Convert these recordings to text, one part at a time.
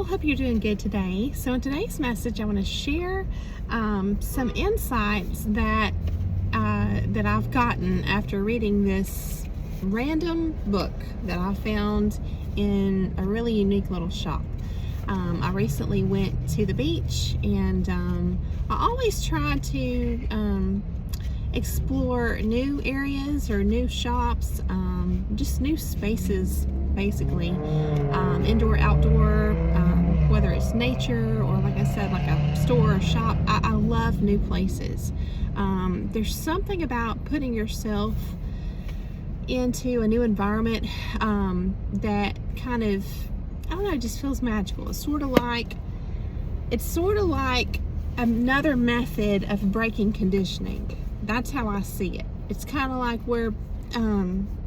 y'all. Hope you're doing good today. So in today's message, I want to share some insights that I've gotten after reading this random book that I found in a really unique little shop. I recently went to the beach, and I always try to explore new areas or new shops, just new spaces, basically, indoor, outdoor, whether it's nature or, like I said, like a store or shop. I love new places. There's something about putting yourself into a new environment that kind of, I don't know, just feels magical. It's sort of like another method of breaking conditioning. That's how I see it. It's kind of like we're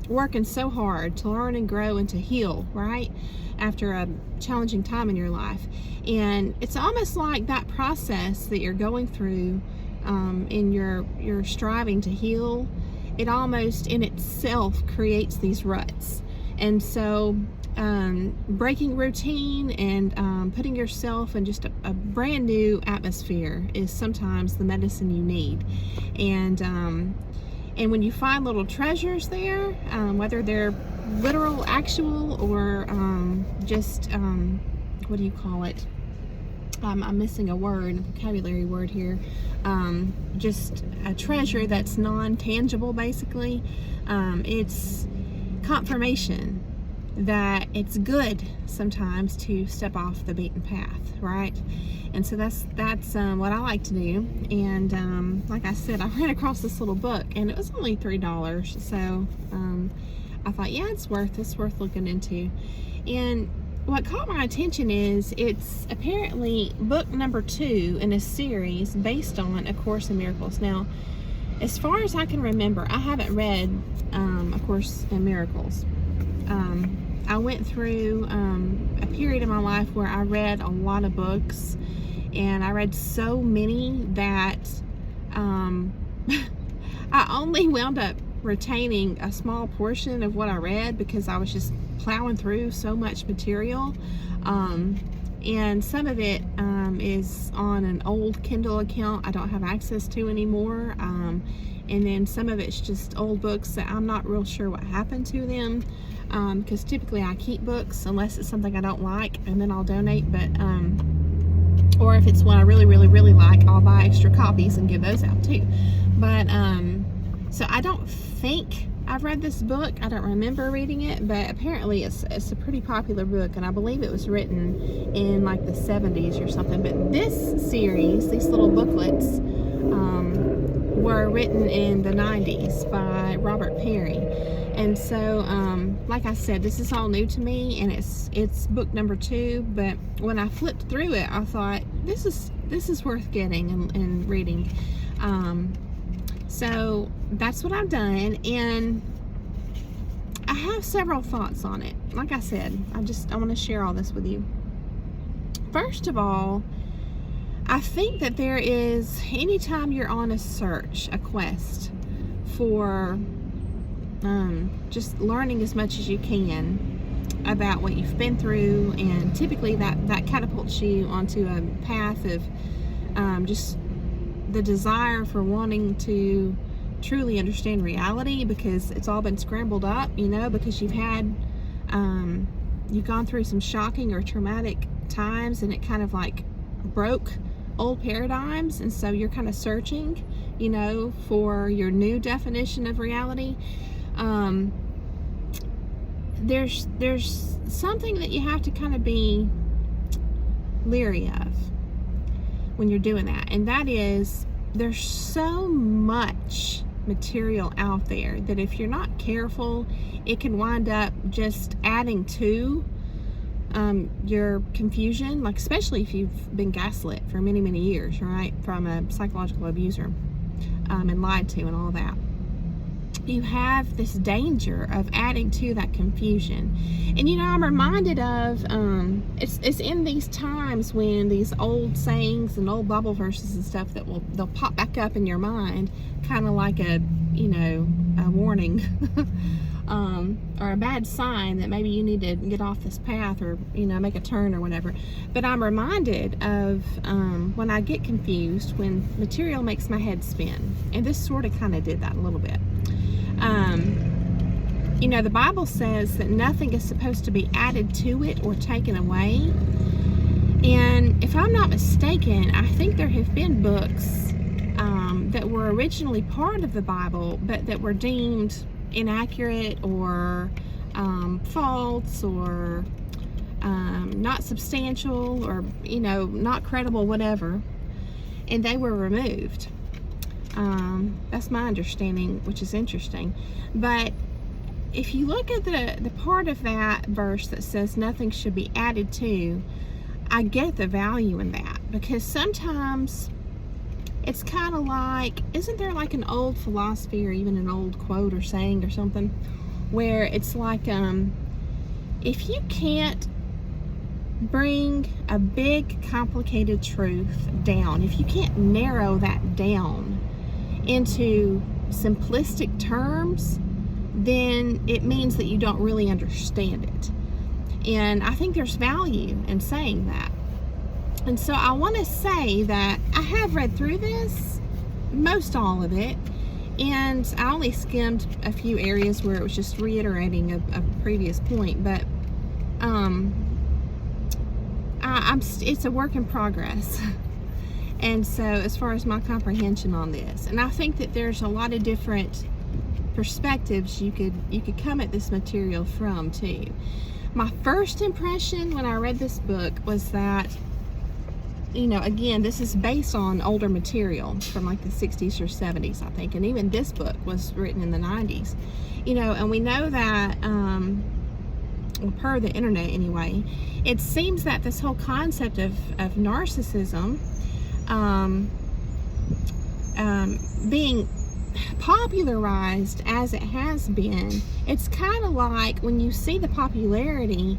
working so hard to learn and grow and to heal, right? After a challenging time in your life. And it's almost like that process that you're going through in your striving to heal. It almost in itself creates these ruts. And so breaking routine and putting yourself in just a brand new atmosphere is sometimes the medicine you need. And when you find little treasures there, whether they're literal, actual, or just what do you call it? I'm missing a word, a vocabulary word here. Just a treasure that's non-tangible, basically. It's confirmation that it's good sometimes to step off the beaten path, right? And so that's what I like to do. And like I said, I ran across this little book, and it was only $3. So I thought, yeah, it's worth looking into. And what caught my attention is it's apparently book number 2 in a series based on A Course in Miracles. Now, as far as I can remember, I haven't read A Course in Miracles. I went through a period in my life where I read a lot of books, and I read so many that I only wound up retaining a small portion of what I read because I was just plowing through so much material. And some of it is on an old Kindle account I don't have access to anymore. And then some of it's just old books that I'm not real sure what happened to them, because typically I keep books unless it's something I don't like, and then I'll donate. But or if it's one I really like, I'll buy extra copies and give those out too. But so I don't think I've read this book. I don't remember reading it, but apparently it's a pretty popular book, and I believe it was written in like the 70s or something. But this series, these little booklets, were written in the 90s by Robert Perry. And so like I said, this is all new to me, and it's book number 2. But when I flipped through it, I thought this is worth getting and reading. So that's what I've done, and I have several thoughts on it. Like I said, I want to share all this with you. First of all, I think that there is, anytime you're on a search, a quest for just learning as much as you can about what you've been through, and typically that catapults you onto a path of just the desire for wanting to truly understand reality, because it's all been scrambled up, because you've gone through some shocking or traumatic times, and it kind of like broke old paradigms, and so you're kind of searching, for your new definition of reality. There's something that you have to kind of be leery of when you're doing that, and that is, there's so much material out there that if you're not careful, it can wind up just adding to your confusion, like especially if you've been gaslit for many years, right, from a psychological abuser, and lied to and all that. You have this danger of adding to that confusion. And I'm reminded of it's in these times when these old sayings and old Bible verses and stuff they'll pop back up in your mind, kind of like a warning or a bad sign that maybe you need to get off this path, or make a turn or whatever. But I'm reminded of when I get confused, when material makes my head spin, and this sort of kind of did that a little bit. The Bible says that nothing is supposed to be added to it or taken away. And if I'm not mistaken, I think there have been books that were originally part of the Bible, but that were deemed inaccurate or false, or not substantial, or not credible, whatever, and they were removed. That's my understanding, which is interesting. But if you look at the part of that verse that says nothing should be added to, I get the value in that, because sometimes it's kind of like, isn't there like an old philosophy or even an old quote or saying or something, where it's like, if you can't bring a big complicated truth down, if you can't narrow that down into simplistic terms, then it means that you don't really understand it. And I think there's value in saying that. And so I want to say that I have read through this, most all of it, and I only skimmed a few areas where it was just reiterating a previous point, but it's a work in progress. And so as far as my comprehension on this, and I think that there's a lot of different perspectives you could come at this material from too. My first impression when I read this book was that, again, this is based on older material from like the 60s or 70s, I think, and even this book was written in the 90s, and we know that, per the internet anyway, it seems that this whole concept of narcissism being popularized as it has been, it's kind of like when you see the popularity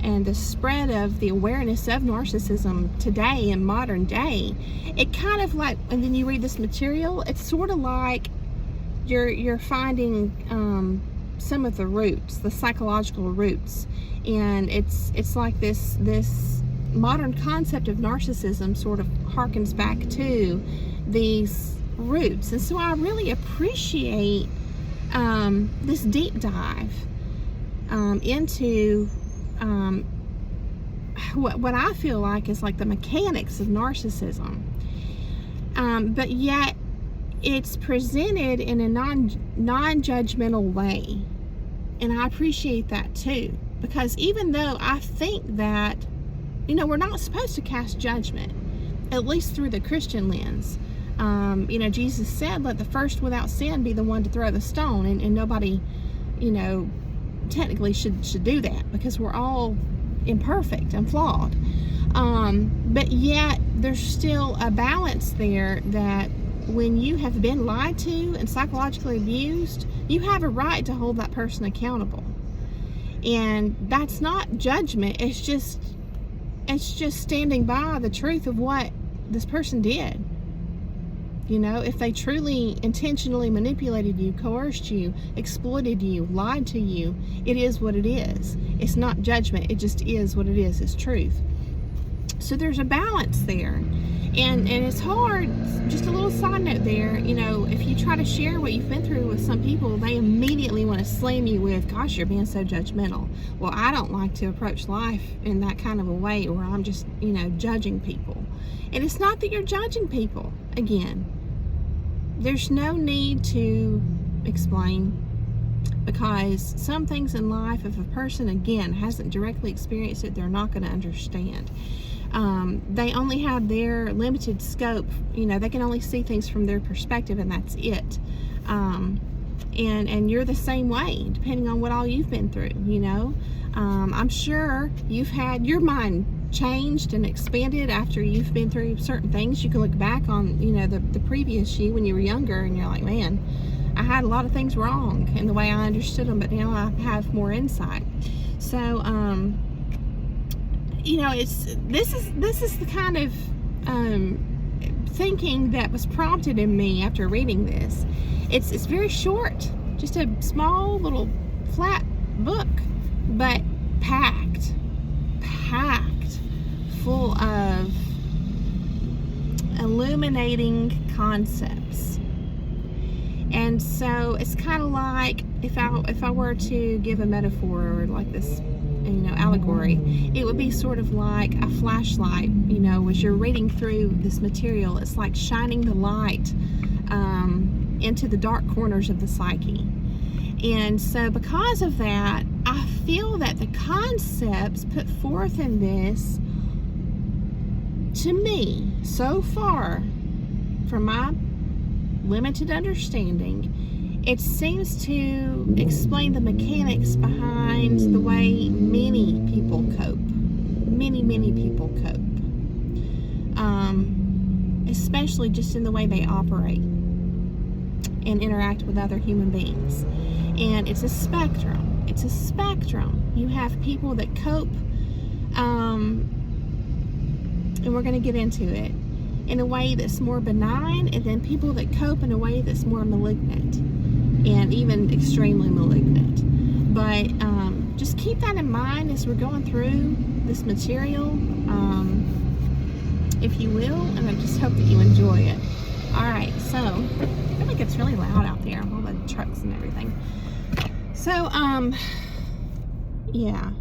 and the spread of the awareness of narcissism today in modern day, it kind of like, and then you read this material, it's sort of like you're finding some of the roots, the psychological roots, and it's like this modern concept of narcissism sort of harkens back to these roots. And so I really appreciate this deep dive into what I feel like is like the mechanics of narcissism, but yet it's presented in a non-judgmental way. And I appreciate that too, because even though I think that we're not supposed to cast judgment, at least through the Christian lens. Jesus said, let the first without sin be the one to throw the stone, and nobody, technically should do that, because we're all imperfect and flawed. But yet there's still a balance there, that when you have been lied to and psychologically abused, you have a right to hold that person accountable. And that's not judgment, it's just standing by the truth of what this person did. If they truly intentionally manipulated you, coerced you, exploited you, lied to you, it is what it is. It's not judgment, it just is what it is. It's truth. So there's a balance there. And it's hard. Just a little side note there, if you try to share what you've been through with some people, they immediately want to slam you with, gosh, you're being so judgmental. Well, I don't like to approach life in that kind of a way where I'm just, judging people. And it's not that you're judging people. Again, there's no need to explain, because some things in life, if a person, again, hasn't directly experienced it, they're not going to understand. They only have their limited scope. They can only see things from their perspective, and that's it. And you're the same way, depending on what all you've been through. I'm sure you've had your mind changed and expanded after you've been through certain things. You can look back on the previous you when you were younger, and you're like, man, I had a lot of things wrong in the way I understood them, but now I have more insight. So this is the kind of thinking that was prompted in me after reading this. It's very short, just a small little flat book, but packed full of illuminating concepts. And so it's kind of like, if I were to give a metaphor or like this, allegory, it would be sort of like a flashlight. As you're reading through this material, it's like shining the light into the dark corners of the psyche. And so because of that, I feel that the concepts put forth in this, to me, so far, from my limited understanding, it seems to explain the mechanics behind the way many people cope. Many people cope. Especially just in the way they operate and interact with other human beings. And it's a spectrum. You have people that cope, and we're going to get into it, in a way that's more benign, and then people that cope in a way that's more malignant and even extremely malignant. But just keep that in mind as we're going through this material, if you will, and I just hope that you enjoy it. Alright, so I feel like it's really loud out there, all the trucks and everything. So, yeah.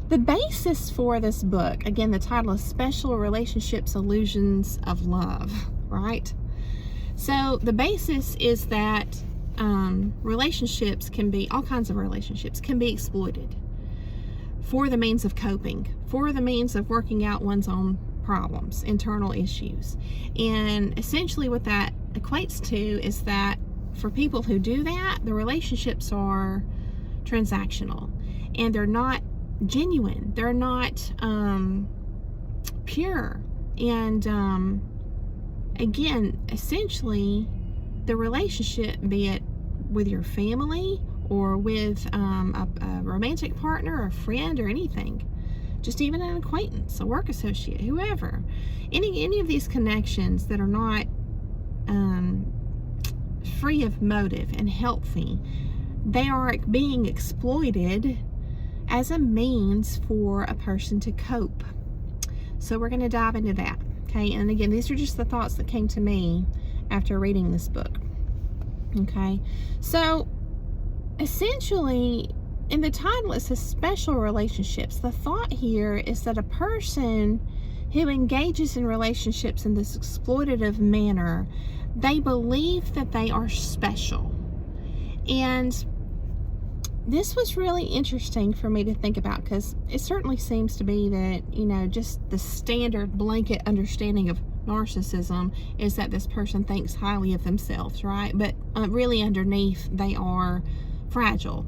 The basis for this book, again, the title is Special Relationships, Illusions of Love, right? So the basis is that relationships can be, all kinds of relationships can be exploited for the means of coping, for the means of working out one's own problems, internal issues. And essentially what that equates to is that for people who do that, the relationships are transactional and they're not genuine, they're not pure. And again, essentially the relationship, be it with your family or with a romantic partner or a friend or anything, just even an acquaintance, a work associate, whoever, any of these connections that are not free of motive and healthy, they are being exploited as a means for a person to cope. So we're going to dive into that, okay? And again, these are just the thoughts that came to me after reading this book, okay? So essentially, in the title, it says special relationships. The thought here is that a person who engages in relationships in this exploitative manner, they believe that they are special. And this was really interesting for me to think about, because it certainly seems to be that, just the standard blanket understanding of narcissism is that this person thinks highly of themselves, right? But really underneath, they are fragile,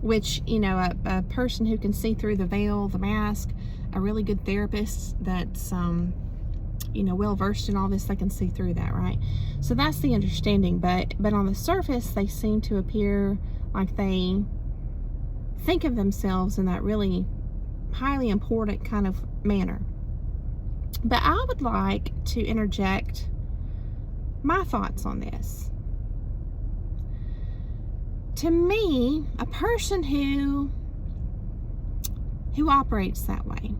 which, a person who can see through the veil, the mask, a really good therapist that's, well versed in all this, they can see through that, right? So that's the understanding. But on the surface, they seem to appear like they think of themselves in that really highly important kind of manner. But I would like to interject my thoughts on this. To me, a person who operates that way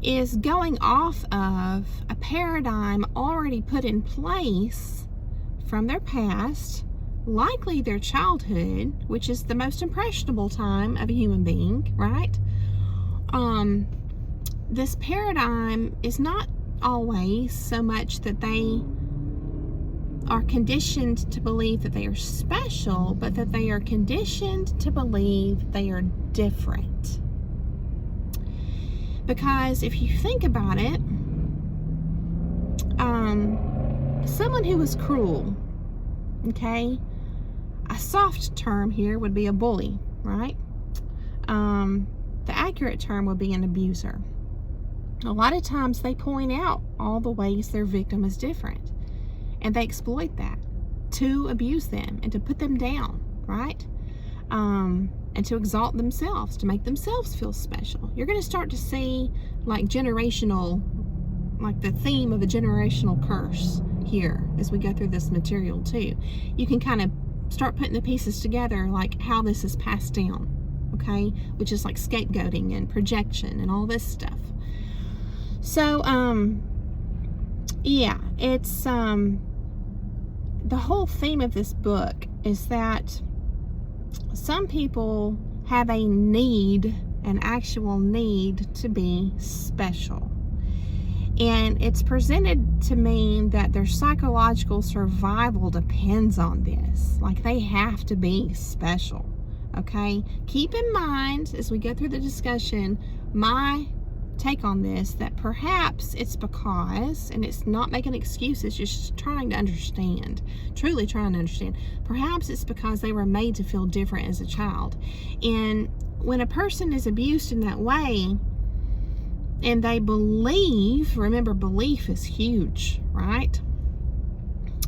is going off of a paradigm already put in place from their past, likely their childhood, which is the most impressionable time of a human being, right? This paradigm is not always so much that they are conditioned to believe that they are special, but that they are conditioned to believe they are different. Because if you think about it, someone who is cruel, okay, a soft term here would be a bully, right? The accurate term would be an abuser. A lot of times they point out all the ways their victim is different, and they exploit that to abuse them and to put them down, right? And to exalt themselves, to make themselves feel special. You're going to start to see like the theme of a generational curse here as we go through this material too. You can kind of start putting the pieces together, like how this is passed down, okay, which is like scapegoating and projection and all this stuff. So yeah, it's the whole theme of this book is that some people have a need, an actual need to be special. And it's presented to mean that their psychological survival depends on this. Like they have to be special, okay? Keep in mind, as we go through the discussion, my take on this, that perhaps it's because, and it's not making excuses, just trying to understand, truly trying to understand, perhaps it's because they were made to feel different as a child. And when a person is abused in that way, and they believe, remember, belief is huge, right?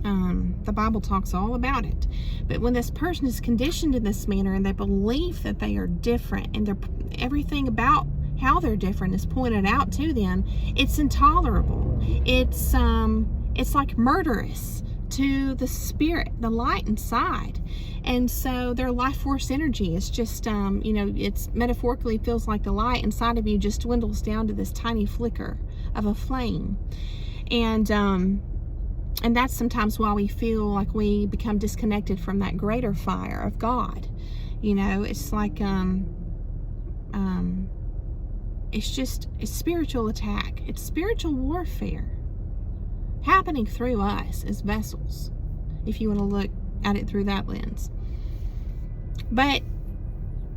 The Bible talks all about it. But when this person is conditioned in this manner and they believe that they are different and everything about how they're different is pointed out to them, it's intolerable. It's like murderous to the spirit, the light inside. And so their life force energy is just, it's metaphorically feels like the light inside of you just dwindles down to this tiny flicker of a flame. And that's sometimes why we feel like we become disconnected from that greater fire of God. It's like, it's spiritual attack. It's spiritual warfare happening through us as vessels, if you want to look at it through that lens. But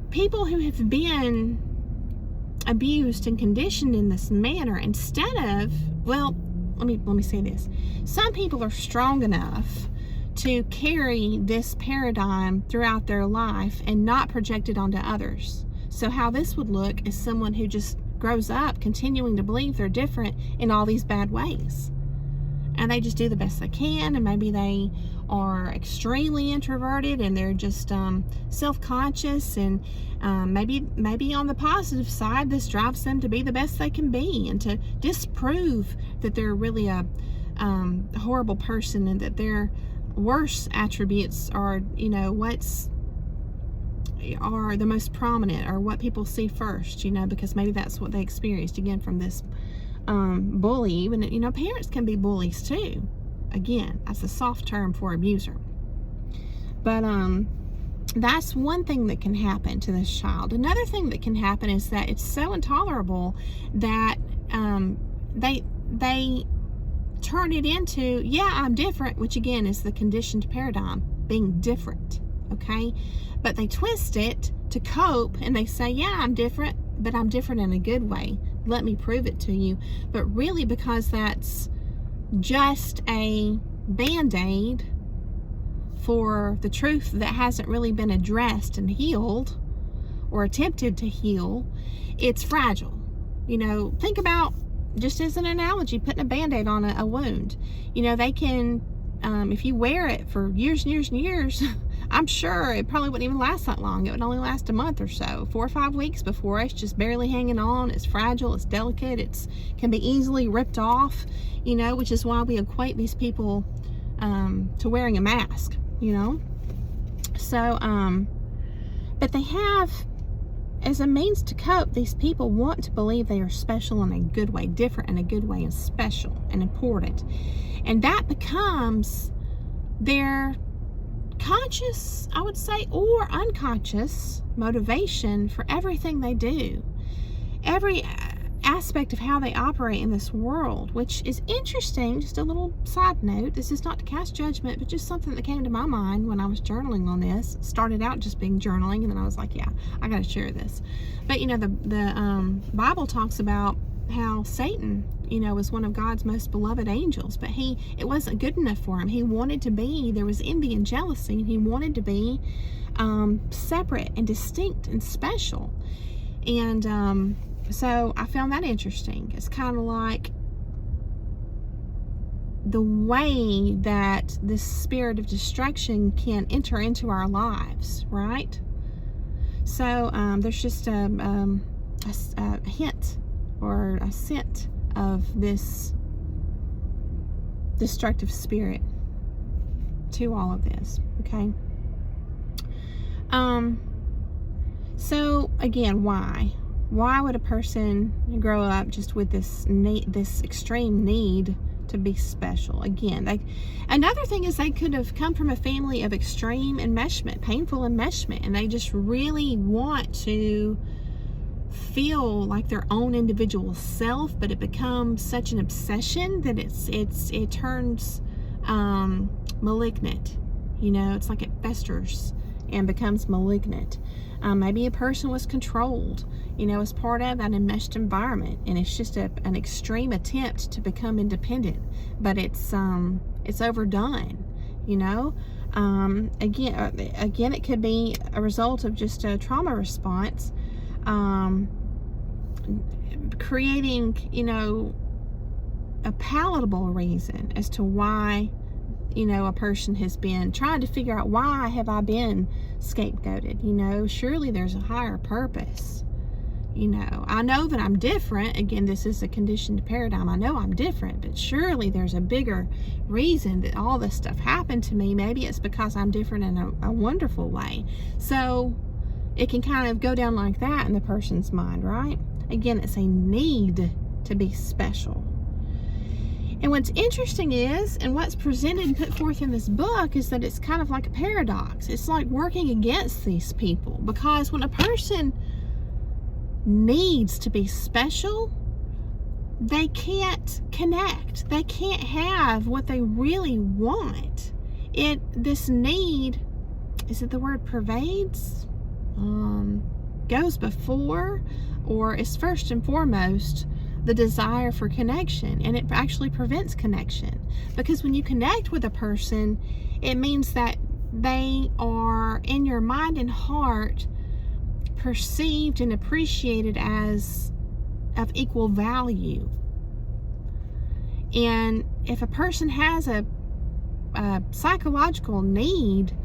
people who have been abused and conditioned in this manner, instead of, well, let me say this. Some people are strong enough to carry this paradigm throughout their life and not project it onto others. So how this would look is someone who just grows up continuing to believe they're different in all these bad ways. And they just do the best they can, and maybe they are extremely introverted and they're just self-conscious, and maybe on the positive side, this drives them to be the best they can be and to disprove that they're really a horrible person, and that their worst attributes are, are the most prominent, or what people see first, because maybe that's what they experienced, again, from this bully. Even, parents can be bullies too. Again, that's a soft term for abuser. But that's one thing that can happen to this child. Another thing that can happen is that it's so intolerable that they turn it into, yeah, I'm different, which again is the conditioned paradigm, being different, okay? But they twist it to cope, and they say, yeah, I'm different, but I'm different in a good way. Let me prove it to you. But really, because that's just a band-aid for the truth that hasn't really been addressed and healed, or attempted to heal, it's fragile. Think about, just as an analogy, putting a band-aid on a wound. They can, if you wear it for years and years and years, I'm sure it probably wouldn't even last that long. It would only last a month or so, 4 or 5 weeks before it's just barely hanging on. It's fragile, it's delicate, can be easily ripped off, which is why we equate these people to wearing a mask, So, but they have, as a means to cope, these people want to believe they are special in a good way, different in a good way, and special and important. And that becomes their conscious, I would say, or unconscious motivation for everything they do. Every aspect of how they operate in this world, which is interesting. Just a little side note, this is not to cast judgment, but just something that came to my mind when I was journaling on this. It started out just being journaling, and then I was like, yeah, I gotta share this. But the Bible talks about how Satan, was one of God's most beloved angels, but it wasn't good enough for him. He wanted to be, there was envy and jealousy, and he wanted to be separate and distinct and special. And so I found that interesting. It's kind of like the way that this spirit of destruction can enter into our lives, right? So there's just a hint or a scent of this destructive spirit to all of this, okay? So again, why? Why would a person grow up just with this extreme need to be special? Again, another thing is they could have come from a family of extreme enmeshment, painful enmeshment, and they just really want to feel like their own individual self, but it becomes such an obsession that it turns malignant. It's like it festers and becomes malignant. Maybe a person was controlled, as part of an enmeshed environment, and it's just an extreme attempt to become independent, but it's overdone. Again, it could be a result of just a trauma response, creating, a palatable reason as to why a person has been trying to figure out, why have I been scapegoated? Surely there's a higher purpose. I know that I'm different. Again, this is a conditioned paradigm. I know I'm different, but surely there's a bigger reason that all this stuff happened to me. Maybe it's because I'm different in a wonderful way. So it can kind of go down like that in the person's mind, right? Again, it's a need to be special. And what's interesting is, and what's presented and put forth in this book, is that it's kind of like a paradox. It's like working against these people, because when a person needs to be special, they can't connect. They can't have what they really want. This need, is it the word pervades? Goes before, or is first and foremost, the desire for connection, and it actually prevents connection, because when you connect with a person, it means that they are in your mind and heart perceived and appreciated as of equal value. And if a person has a psychological need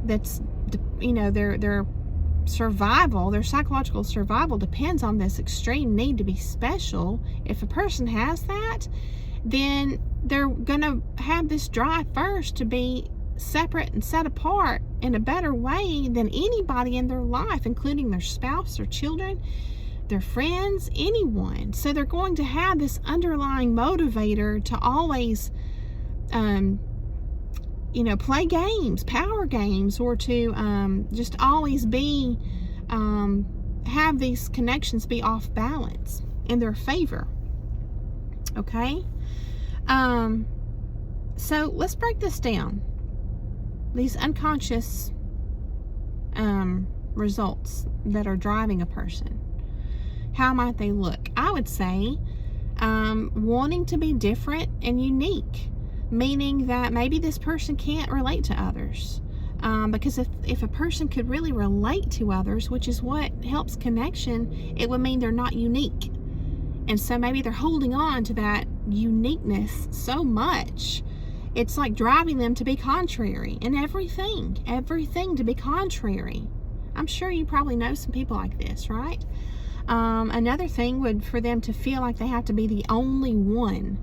that's their survival, their psychological survival depends on this extreme need to be special. If a person has that, then they're gonna have this drive first to be separate and set apart in a better way than anybody in their life, including their spouse, their children, their friends, anyone. So they're going to have this underlying motivator to always play games, power games, or to just always be, have these connections be off balance in their favor. Okay? So let's break this down. These unconscious results that are driving a person. How might they look? I would say wanting to be different and unique, meaning that maybe this person can't relate to others. Because if a person could really relate to others, which is what helps connection, it would mean they're not unique. And so maybe they're holding on to that uniqueness so much, it's like driving them to be contrary in everything to be contrary. I'm sure you probably know some people like this, right? Another thing would for them to feel like they have to be the only one.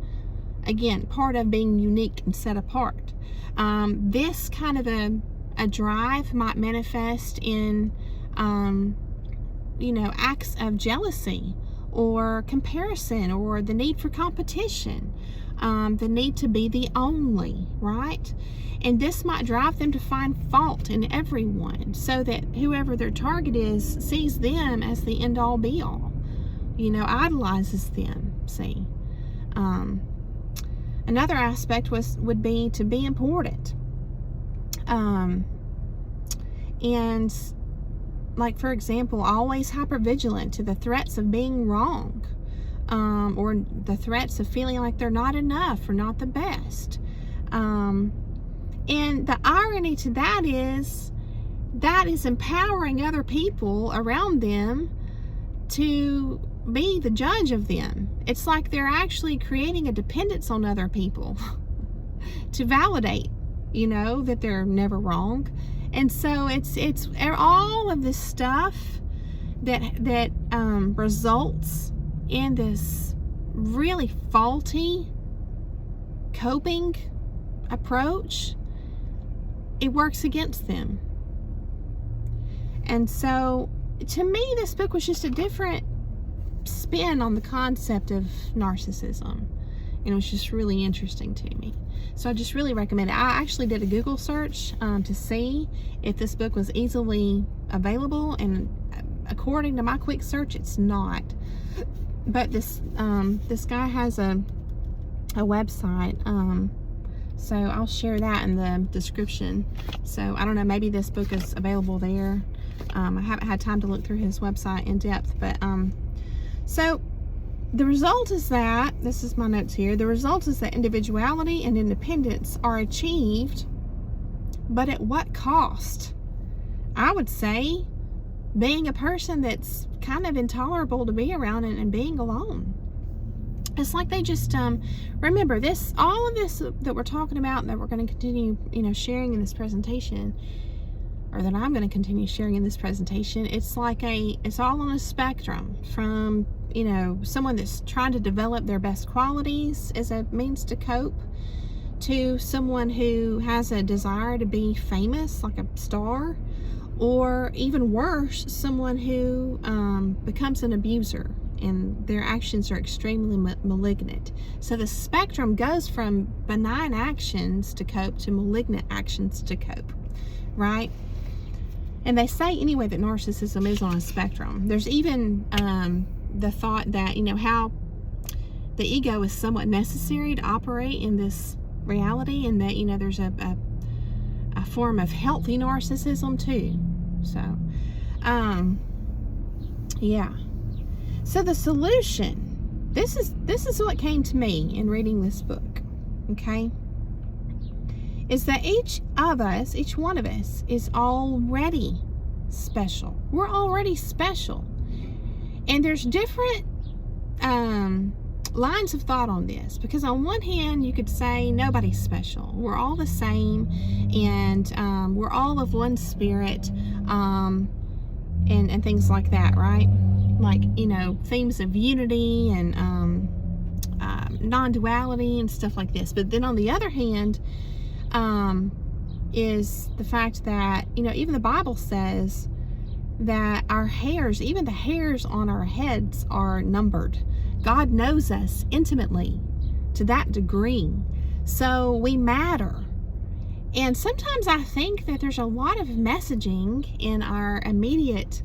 Again, part of being unique and set apart. This kind of a drive might manifest in, acts of jealousy or comparison, or the need for competition, the need to be the only, right? And this might drive them to find fault in everyone, so that whoever their target is sees them as the end-all be-all, idolizes them, see? Another aspect would be to be important. And like, for example, always hypervigilant to the threats of being wrong, or the threats of feeling like they're not enough or not the best. And the irony to that is empowering other people around them to be the judge of them. It's like they're actually creating a dependence on other people to validate, that they're never wrong. And so it's all of this stuff that results in this really faulty coping approach. It works against them. And so, to me, this book was just a different spin on the concept of narcissism. And it was just really interesting to me. So I just really recommend it. I actually did a Google search to see if this book was easily available, and according to my quick search, it's not. But this guy has a website, so I'll share that in the description. So I don't know, maybe this book is available there. I haven't had time to look through his website in depth, but so the result is that, this is my notes here, the result is that individuality and independence are achieved, but at what cost? I would say being a person that's kind of intolerable to be around and being alone. It's like they just, remember this, all of this that we're talking about and that we're going to continue, sharing in this presentation, or that I'm going to continue sharing in this presentation, it's all on a spectrum from, someone that's trying to develop their best qualities as a means to cope, to someone who has a desire to be famous, like a star, or even worse, someone who becomes an abuser and their actions are extremely malignant. So the spectrum goes from benign actions to cope to malignant actions to cope, right? And they say anyway that narcissism is on a spectrum. There's even the thought that, how the ego is somewhat necessary to operate in this reality, and that, there's a form of healthy narcissism too. So, yeah. So the solution, this is what came to me in reading this book, okay, is that each one of us is already special. We're already special. And there's different lines of thought on this, because on one hand you could say nobody's special, we're all the same, and we're all of one spirit, and things like that, right? Like, themes of unity and non-duality and stuff like this. But then on the other hand, is the fact that, even the Bible says that our hairs, even the hairs on our heads, are numbered. God knows us intimately to that degree. So we matter. And sometimes I think that there's a lot of messaging in our immediate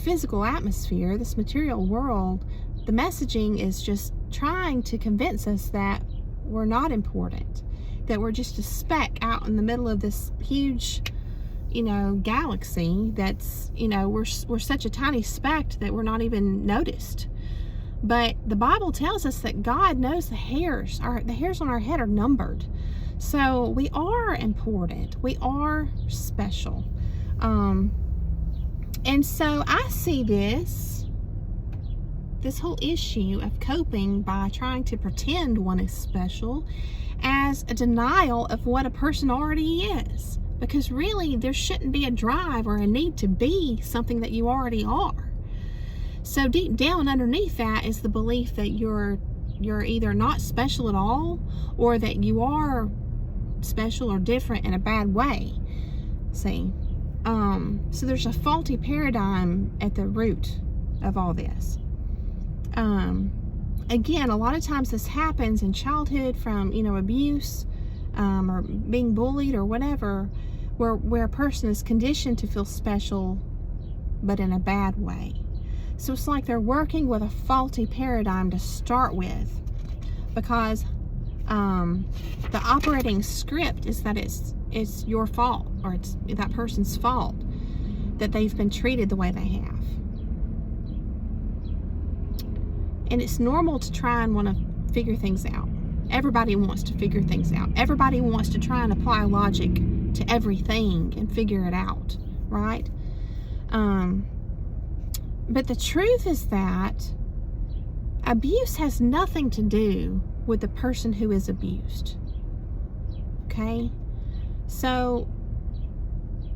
physical atmosphere, this material world. The messaging is just trying to convince us that we're not important, that we're just a speck out in the middle of this huge, galaxy that's, we're such a tiny speck that we're not even noticed. But the Bible tells us that God knows the hairs on our head are numbered. So we are important. We are special. And so I see this whole issue of coping by trying to pretend one is special as a denial of what a person already is. Because really, there shouldn't be a drive or a need to be something that you already are. So deep down underneath that is the belief that you're either not special at all, or that you are special or different in a bad way. See? So there's a faulty paradigm at the root of all this. Again, a lot of times this happens in childhood from, abuse, or being bullied or whatever, where a person is conditioned to feel special, but in a bad way. So it's like they're working with a faulty paradigm to start with, because the operating script is that it's your fault, or it's that person's fault that they've been treated the way they have. And it's normal to try and want to figure things out. Everybody wants to figure things out. Everybody wants to try and apply logic to everything and figure it out, right? But the truth is that abuse has nothing to do with the person who is abused. Okay? So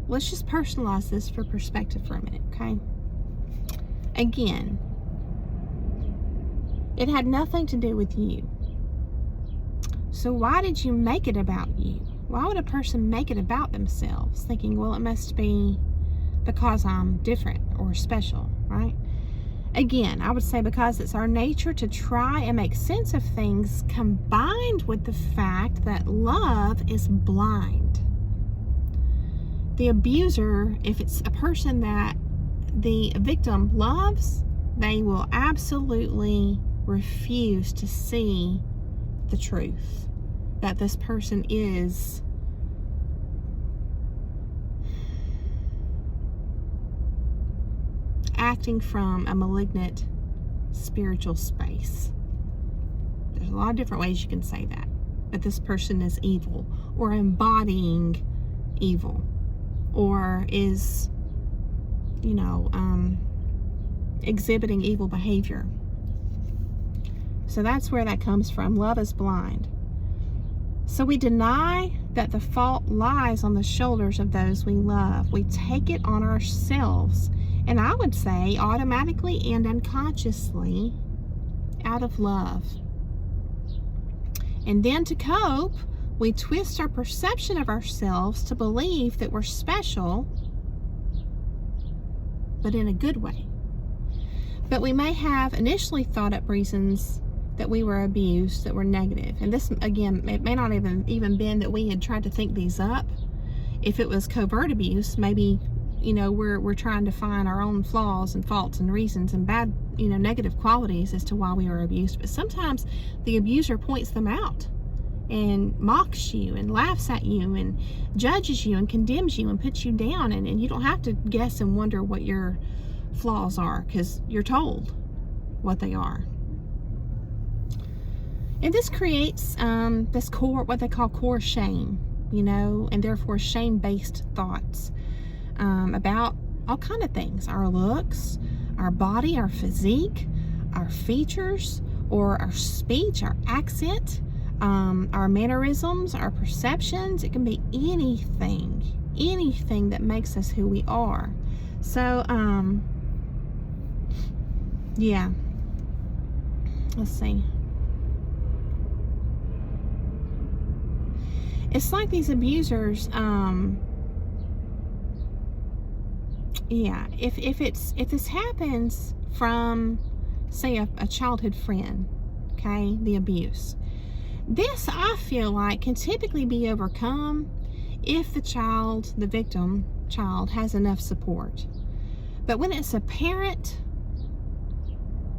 let's just personalize this for perspective for a minute, okay? Again, it had nothing to do with you. So why did you make it about you? Why would a person make it about themselves, thinking, well, it must be because I'm different or special, right? Again, I would say because it's our nature to try and make sense of things, combined with the fact that love is blind. The abuser, if it's a person that the victim loves, they will absolutely refuse to see the truth that this person is acting from a malignant spiritual space. There's a lot of different ways you can say that, but this person is evil or embodying evil or is, exhibiting evil behavior. So that's where that comes from. Love is blind. So we deny that the fault lies on the shoulders of those we love. We take it on ourselves, and I would say automatically and unconsciously, out of love. And then to cope, we twist our perception of ourselves to believe that we're special, but in a good way. But we may have initially thought up reasons that we were abused that were negative. And this, again, it may not even been that we had tried to think these up. If it was covert abuse, maybe, we're trying to find our own flaws and faults and reasons and bad, negative qualities as to why we were abused. But sometimes the abuser points them out and mocks you and laughs at you and judges you and condemns you and puts you down, and you don't have to guess and wonder what your flaws are, because you're told what they are. And this creates this core, what they call core shame, and therefore shame-based thoughts about all kind of things: our looks, our body, our physique, our features, or our speech, our accent, our mannerisms, our perceptions. It can be anything that makes us who we are. So, yeah. Let's see. It's like these abusers, if this happens from, say, a childhood friend, okay, the abuse, this, I feel like, can typically be overcome if the victim child has enough support. But when it's a parent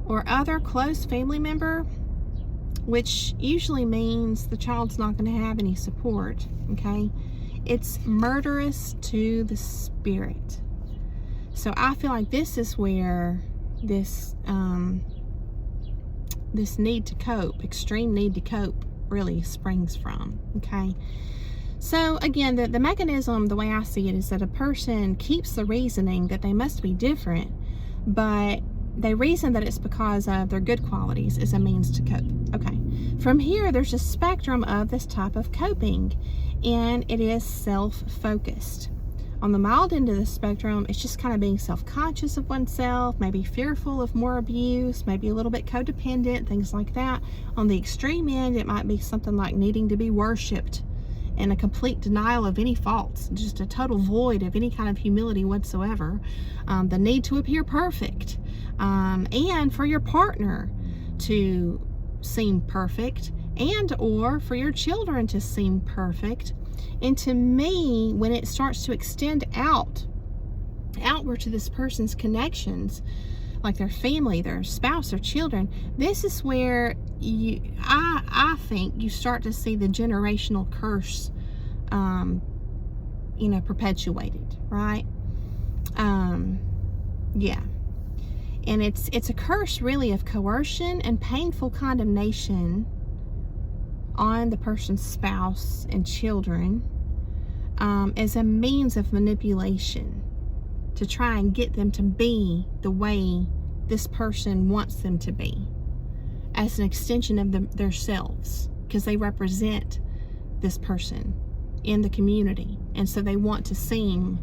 or other close family member, which usually means the child's not going to have any support, okay, it's murderous to the spirit. So I feel like this is where this need to cope, extreme need to cope, really springs from, okay? So again, the mechanism, the way I see it, is that a person keeps the reasoning that they must be different, but they reason that it's because of their good qualities as a means to cope. Okay, from here, there's a spectrum of this type of coping, and it is self-focused. On the mild end of the spectrum, it's just kind of being self-conscious of oneself, maybe fearful of more abuse, maybe a little bit codependent, things like that. On the extreme end, it might be something like needing to be worshipped and a complete denial of any faults, just a total void of any kind of humility whatsoever. The need to appear perfect, and for your partner to seem perfect, and or for your children to seem perfect. And to me, when it starts to extend outward to this person's connections, like their family, their spouse, their children, this is where I think you start to see the generational curse, perpetuated, right? Yeah. And it's a curse really of coercion and painful condemnation on the person's spouse and children, as a means of manipulation to try and get them to be the way this person wants them to be, as an extension of their selves, because they represent this person in the community, and so they want to seem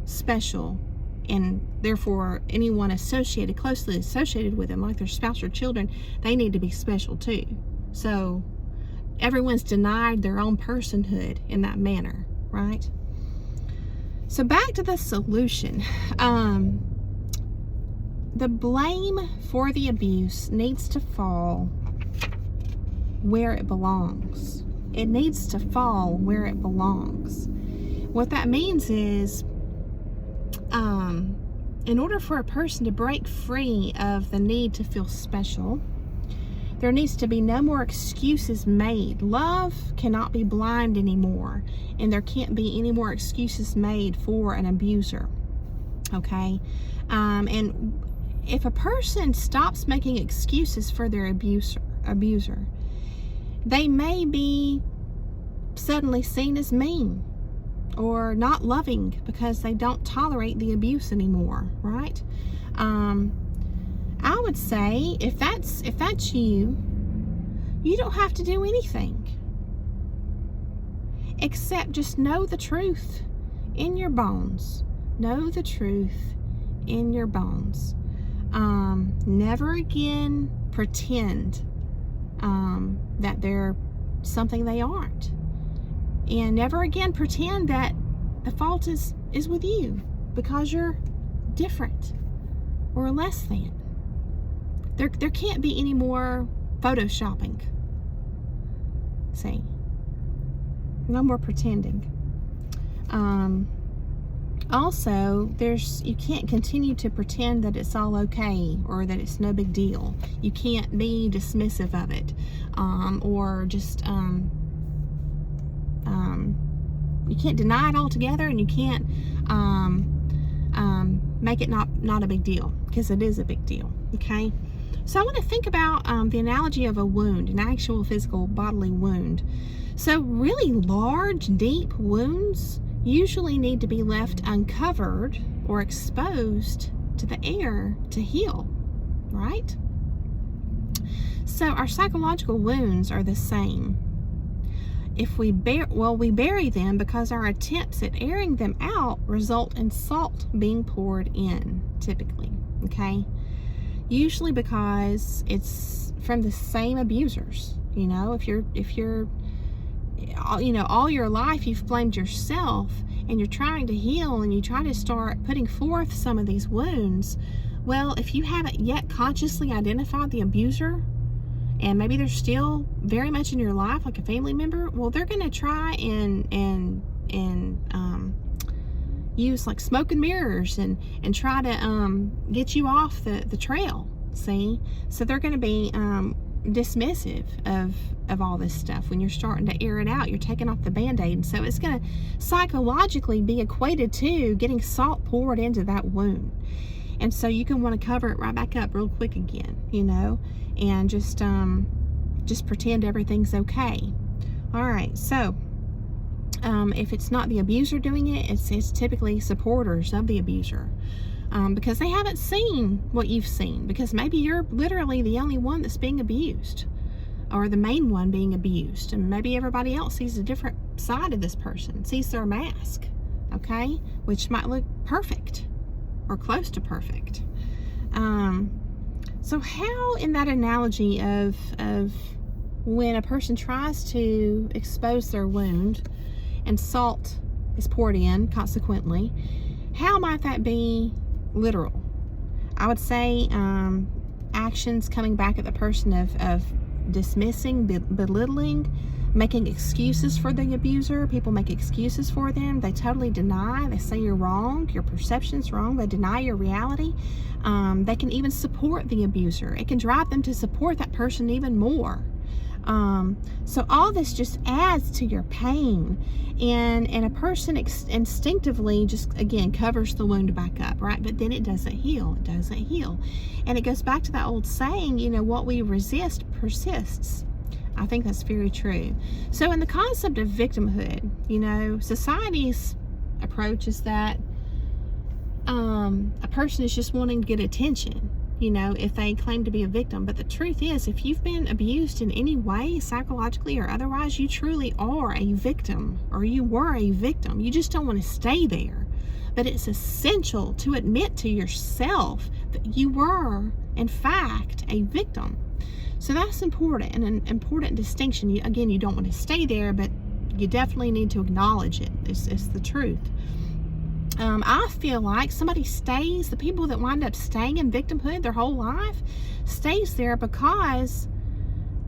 special, and therefore anyone closely associated with them, like their spouse or children, they need to be special too. So everyone's denied their own personhood in that manner, right? So back to the solution. The blame for the abuse needs to fall where it belongs. It needs to fall where it belongs. What that means is, in order for a person to break free of the need to feel special, there needs to be no more excuses made. Love cannot be blind anymore, and there can't be any more excuses made for an abuser, okay? And if a person stops making excuses for their abuser, they may be suddenly seen as mean or not loving because they don't tolerate the abuse anymore, right? I would say if that's you don't have to do anything except just know the truth in your bones. Know the truth in your bones. Never again pretend that they're something they aren't. And never again pretend that the fault is with you because you're different or less than. There can't be any more photoshopping. See? No more pretending. Also, you can't continue to pretend that it's all okay or that it's no big deal. You can't be dismissive of it, or just you can't deny it altogether, and you can't make it not a big deal, because it is a big deal. Okay, so I want to think about the analogy of a wound, an actual physical bodily wound. So really large, deep wounds usually need to be left uncovered or exposed to the air to heal, right? So our psychological wounds are the same. If we bury them because our attempts at airing them out result in salt being poured in, typically, okay? Usually because it's from the same abusers. You know, if you're all your life you've blamed yourself, and you're trying to heal, and you try to start putting forth some of these wounds, well, if you haven't yet consciously identified the abuser, and maybe they're still very much in your life like a family member, well, they're going to try and use like smoke and mirrors and try to get you off the trail, see? So they're going to be dismissive of all this stuff. When you're starting to air it out, you're taking off the band-aid, and so it's going to psychologically be equated to getting salt poured into that wound. And so you can want to cover it right back up real quick again, you know, and just pretend everything's okay. All right, so if it's not the abuser doing it, it's typically supporters of the abuser, because they haven't seen what you've seen, because maybe you're literally the only one that's being abused, or the main one being abused, and maybe everybody else sees a different side of this person, sees their mask, okay, which might look perfect or close to perfect. So how, in that analogy of when a person tries to expose their wound and salt is poured in consequently, how might that be literal? I would say actions coming back at the person of dismissing, belittling, making excuses for the abuser. People make excuses for them. They totally deny. They say you're wrong. Your perception's wrong. They deny your reality. They can even support the abuser. It can drive them to support that person even more. So all this just adds to your pain, and a person instinctively just, again, covers the wound back up, right? But then it doesn't heal. It doesn't heal. And it goes back to that old saying, you know, what we resist persists. I think that's very true. So in the concept of victimhood, you know, society's approach is that a person is just wanting to get attention, you know, if they claim to be a victim. But the truth is, if you've been abused in any way, psychologically or otherwise, you truly are a victim, or you were a victim. You just don't want to stay there. But it's essential to admit to yourself that you were, in fact, a victim. So that's important, and an important distinction. Again, you don't want to stay there, but you definitely need to acknowledge it. It's the truth. I feel like the people that wind up staying in victimhood their whole life, stays there because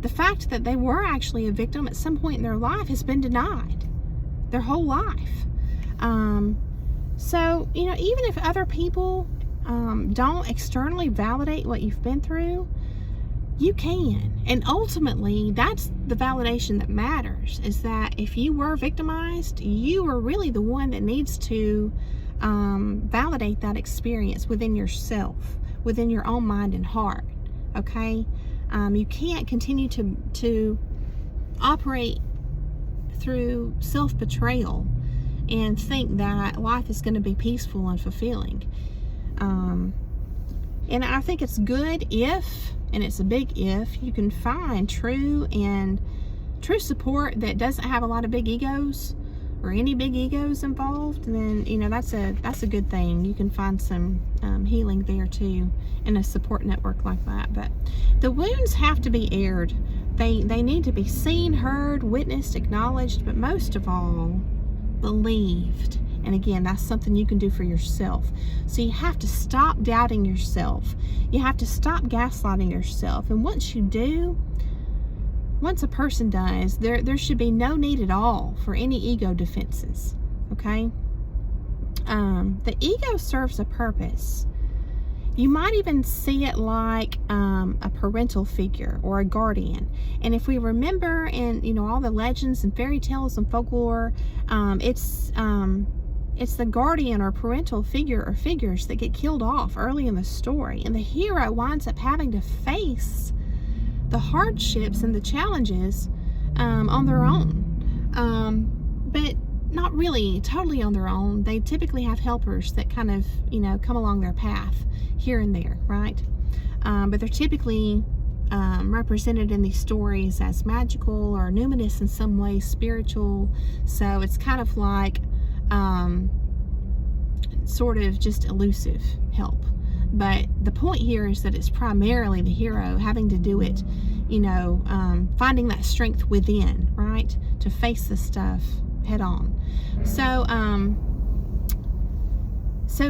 the fact that they were actually a victim at some point in their life has been denied their whole life. So, even if other people don't externally validate what you've been through, you can. And ultimately, that's the validation that matters, is that if you were victimized, you are really the one that needs to validate that experience within yourself, within your own mind and heart. Okay? You can't continue to operate through self-betrayal and think that life is going to be peaceful and fulfilling. And I think it's good if, and it's a big if, you can find true support that doesn't have a lot of big egos or any big egos involved. Then that's a good thing. You can find some healing there too in a support network like that. But the wounds have to be aired. They need to be seen, heard, witnessed, acknowledged, but most of all, believed. And again, that's something you can do for yourself. So you have to stop doubting yourself. You have to stop gaslighting yourself. And once a person does, there should be no need at all for any ego defenses. Okay? The ego serves a purpose. You might even see it like a parental figure or a guardian. And if we remember in all the legends and fairy tales and folklore, it's the guardian or parental figure or figures that get killed off early in the story, and the hero winds up having to face the hardships and the challenges on their own, but not really totally on their own. They typically have helpers that kind of come along their path here and there, right? But they're typically represented in these stories as magical or numinous in some way, spiritual. So it's kind of like sort of just elusive help. But the point here is that it's primarily the hero having to do it, finding that strength within, right, to face the stuff head on. So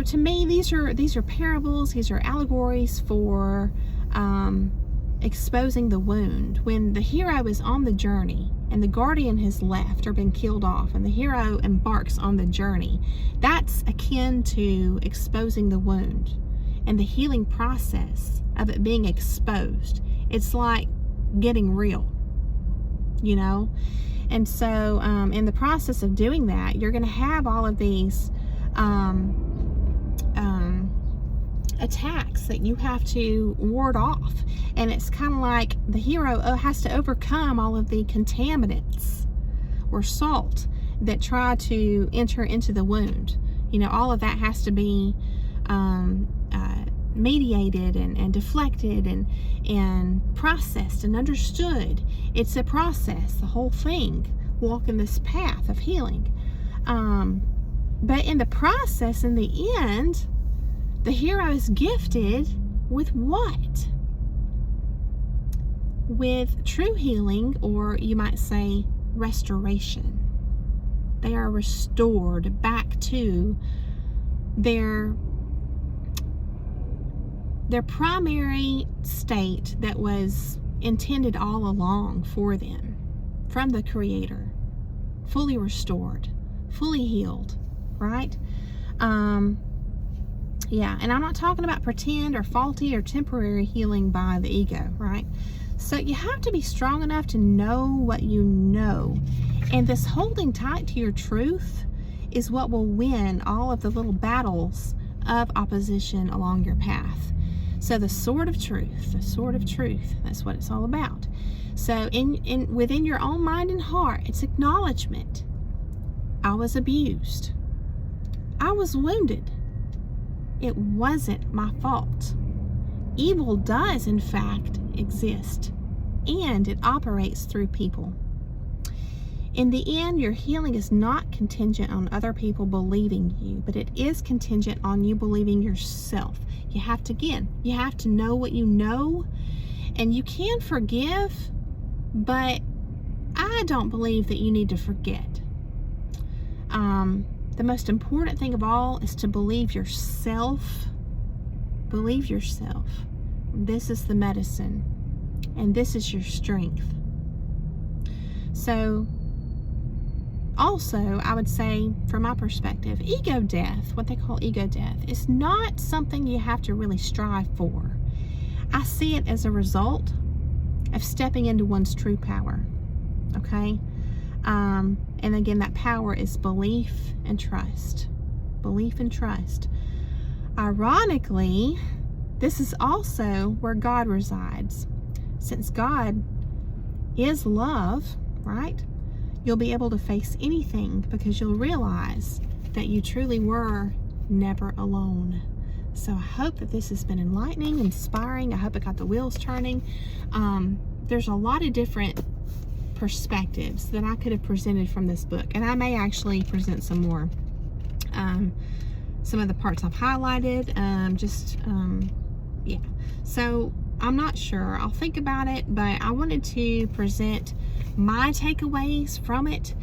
to me, these are parables, these are allegories for exposing the wound. When the hero is on the journey and the guardian has left or been killed off and the hero embarks on the journey, that's akin to exposing the wound and the healing process of it being exposed. It's like getting real, and so in the process of doing that, you're going to have all of these attacks that you have to ward off. And it's kind of like the hero has to overcome all of the contaminants or salt that try to enter into the wound. All of that has to be mediated and deflected and processed and understood. It's a process, the whole thing, walking this path of healing. But in the process, in the end, the hero is gifted with what? With true healing, or you might say restoration. They are restored back to their primary state that was intended all along for them from the Creator. Fully restored, fully healed, right? Yeah, and I'm not talking about pretend or faulty or temporary healing by the ego, right? So you have to be strong enough to know what you know. And this holding tight to your truth is what will win all of the little battles of opposition along your path. So the sword of truth, that's what it's all about. So within your own mind and heart, it's acknowledgement. I was abused. I was wounded. It wasn't my fault. Evil does, in fact, exist, and it operates through people. In the end, your healing is not contingent on other people believing you, but it is contingent on you believing yourself. You have to know what you know, And you can forgive, but I don't believe that you need to forget. The most important thing of all is to believe yourself. Believe yourself. This is the medicine, and this is your strength. So, also, I would say, from my perspective, ego death, what they call ego death, is not something you have to really strive for. I see it as a result of stepping into one's true power. Okay? And again, that power is belief and trust. Belief and trust. Ironically, this is also where God resides. Since God is love, right? You'll be able to face anything because you'll realize that you truly were never alone. So I hope that this has been enlightening, inspiring. I hope it got the wheels turning. There's a lot of different perspectives that I could have presented from this book, and I may actually present some more. Some of the parts I've highlighted, yeah. So I'm not sure. I'll think about it, but I wanted to present my takeaways from it,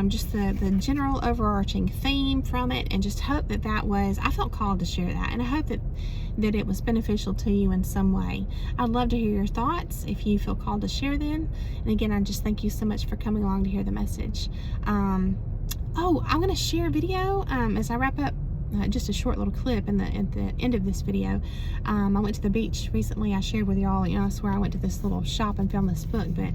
just the general overarching theme from it, and just hope that I felt called to share that, and I hope that it was beneficial to you in some way. I'd love to hear your thoughts if you feel called to share them. And again, I just thank you so much for coming along to hear the message. I'm going to share a video as I wrap up. Just a short little clip at the end of this video. I went to the beach recently. I shared with y'all, I swear I went to this little shop and found this book, but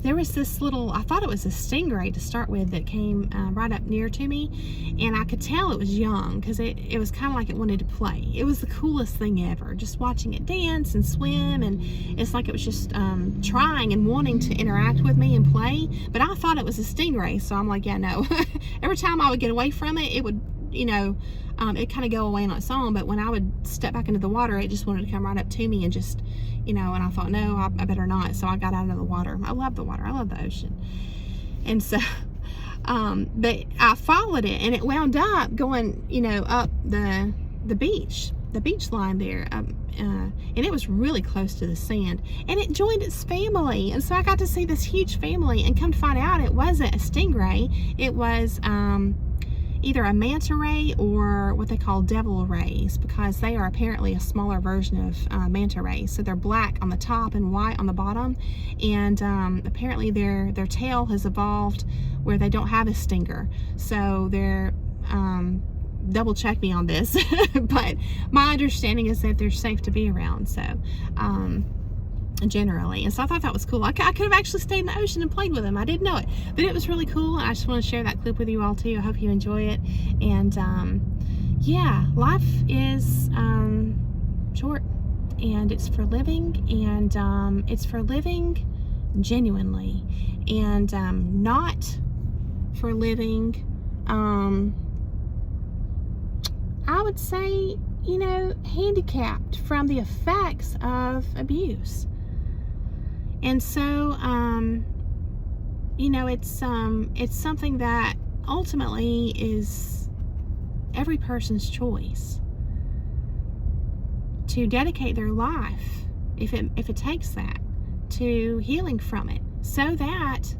there was this little, I thought it was a stingray to start with, that came right up near to me, and I could tell it was young because it was kind of like it wanted to play. It was the coolest thing ever, just watching it dance and swim, and it's like it was just trying and wanting to interact with me and play, but I thought it was a stingray, so I'm like, yeah, no. Every time I would get away from it, it would, it kind of go away on its own, but when I would step back into the water, it just wanted to come right up to me and just, and I thought, no, I better not. So I got out of the water. I love the water. I love the ocean. And so, but I followed it, and it wound up going, up the beach line there. And it was really close to the sand, and it joined its family. And so I got to see this huge family, and come to find out it wasn't a stingray. It was, either a manta ray or what they call devil rays, because they are apparently a smaller version of manta rays. So they're black on the top and white on the bottom, and apparently their tail has evolved where they don't have a stinger. So they're double check me on this, but my understanding is that they're safe to be around. So generally, and so I thought that was cool. I could have actually stayed in the ocean and played with them. I didn't know it, but it was really cool. I just want to share that clip with you all too. I hope you enjoy it. And yeah, life is short, and it's for living, and it's for living genuinely, and not for living I would say, handicapped from the effects of abuse. And so, it's something that ultimately is every person's choice to dedicate their life, if it takes that, to healing from it, so that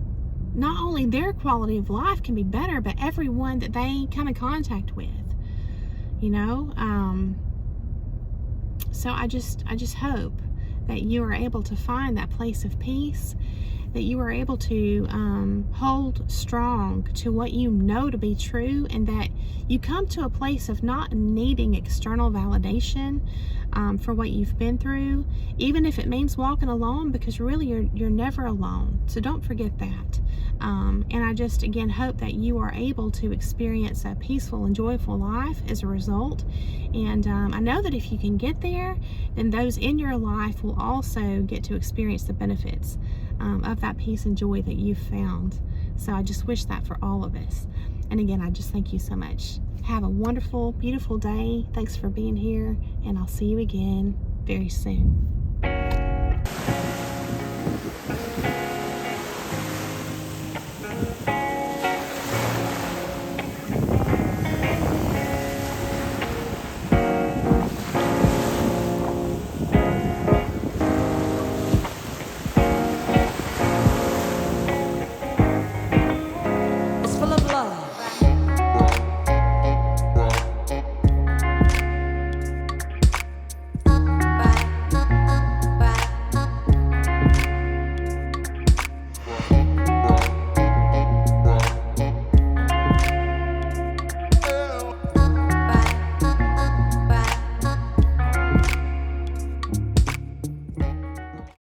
not only their quality of life can be better, but everyone that they come in contact with, so I just hope that you are able to find that place of peace, that you are able to hold strong to what you know to be true, and that you come to a place of not needing external validation for what you've been through, even if it means walking alone, because really you're never alone. So don't forget that. And I just, again, hope that you are able to experience a peaceful and joyful life as a result. And I know that if you can get there, then those in your life will also get to experience the benefits of that peace and joy that you've found. So I just wish that for all of us. And again, I just thank you so much. Have a wonderful, beautiful day. Thanks for being here, and I'll see you again very soon.